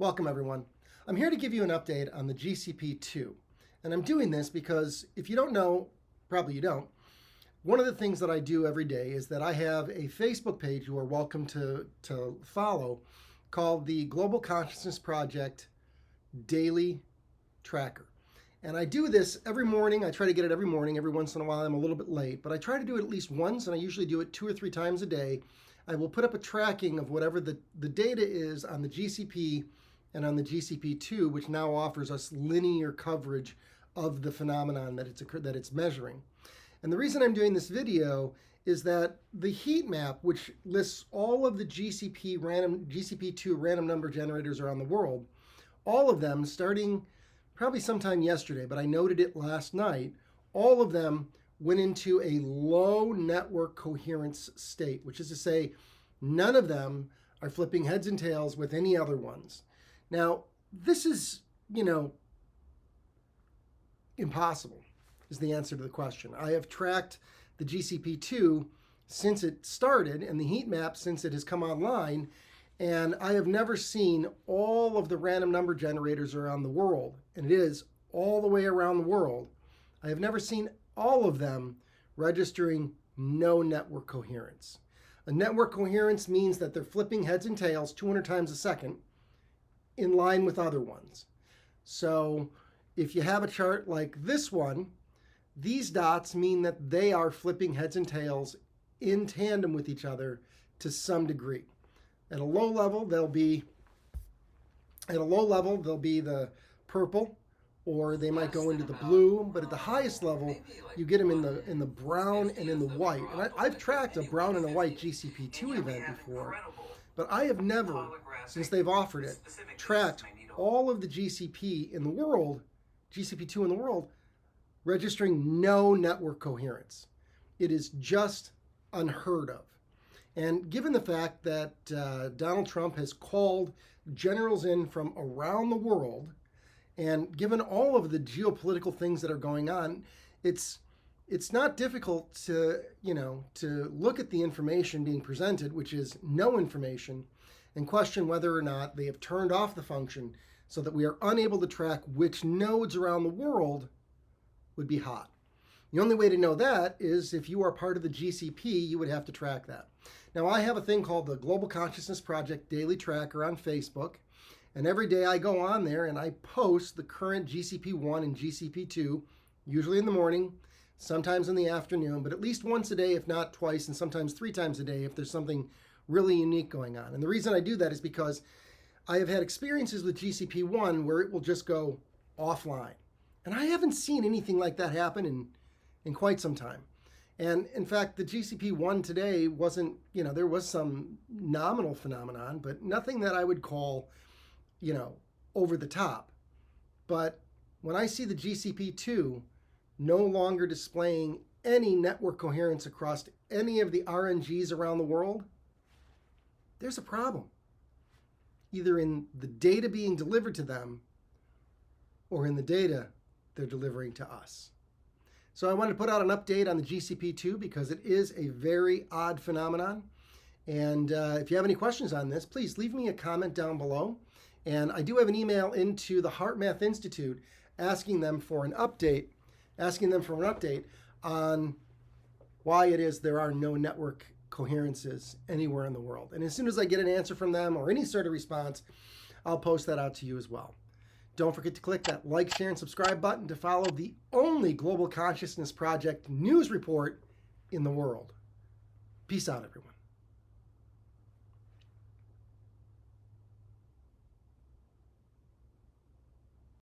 Welcome everyone. I'm here to give you an update on the GCP2. And I'm doing this because if you don't know, probably you don't, one of the things that I do every day is that I have a Facebook page you are welcome to follow called the Global Consciousness Project Daily Tracker. And I do this every morning. I try to get it every morning. Every once in a while I'm a little bit late, but I try to do it at least once, and I usually do it 2 or 3 times a day. I will put up a tracking of whatever the data is on the GCP and on the GCP2, which now offers us linear coverage of the phenomenon that it's measuring. And the reason I'm doing this video is that the heat map, which lists all of the GCP2 random number generators around the world, all of them starting probably sometime yesterday, but I noted it last night, all of them went into a low network coherence state, which is to say none of them are flipping heads and tails with any other ones. Now, this is, impossible is the answer to the question. I have tracked the GCP2 since it started and the heat map since it has come online, and I have never seen all of the random number generators around the world, and it is all the way around the world. I have never seen all of them registering no network coherence. A network coherence means that they're flipping heads and tails 200 times a second in line with other ones. So if you have a chart like this one, these dots mean that they are flipping heads and tails in tandem with each other to some degree. At a low level, they'll be the purple, or they might go into the blue, but at the highest level, you get them in the brown and in the white. And I've tracked a brown and a white GCP2 event before, but I have never, since they've offered it, tracked all of the GCP in the world, GCP2 in the world, registering no network coherence. It is just unheard of. And given the fact that Donald Trump has called generals in from around the world, and given all of the geopolitical things that are going on, it's not difficult to look at the information being presented, which is no information, and question whether or not they have turned off the function so that we are unable to track which nodes around the world would be hot. The only way to know that is if you are part of the GCP, you would have to track that. Now, I have a thing called the Global Consciousness Project Daily Tracker on Facebook, and every day I go on there and I post the current GCP1 and GCP2, usually in the morning, sometimes in the afternoon, but at least once a day, if not twice, and sometimes 3 times a day if there's something really unique going on. And the reason I do that is because I have had experiences with GCP1 where it will just go offline. And I haven't seen anything like that happen in quite some time. And in fact, the GCP1 today wasn't, there was some nominal phenomenon, but nothing that I would call, over the top. But when I see the GCP2 no longer displaying any network coherence across any of the RNGs around the world, there's a problem, either in the data being delivered to them or in the data they're delivering to us. So I wanted to put out an update on the GCP2 because it is a very odd phenomenon. And if you have any questions on this, please leave me a comment down below. And I do have an email into the HeartMath Institute asking them for an update on why it is there are no network coherences anywhere in the world. And as soon as I get an answer from them or any sort of response, I'll post that out to you as well. Don't forget to click that like, share, and subscribe button to follow the only Global Consciousness Project news report in the world. Peace out, everyone.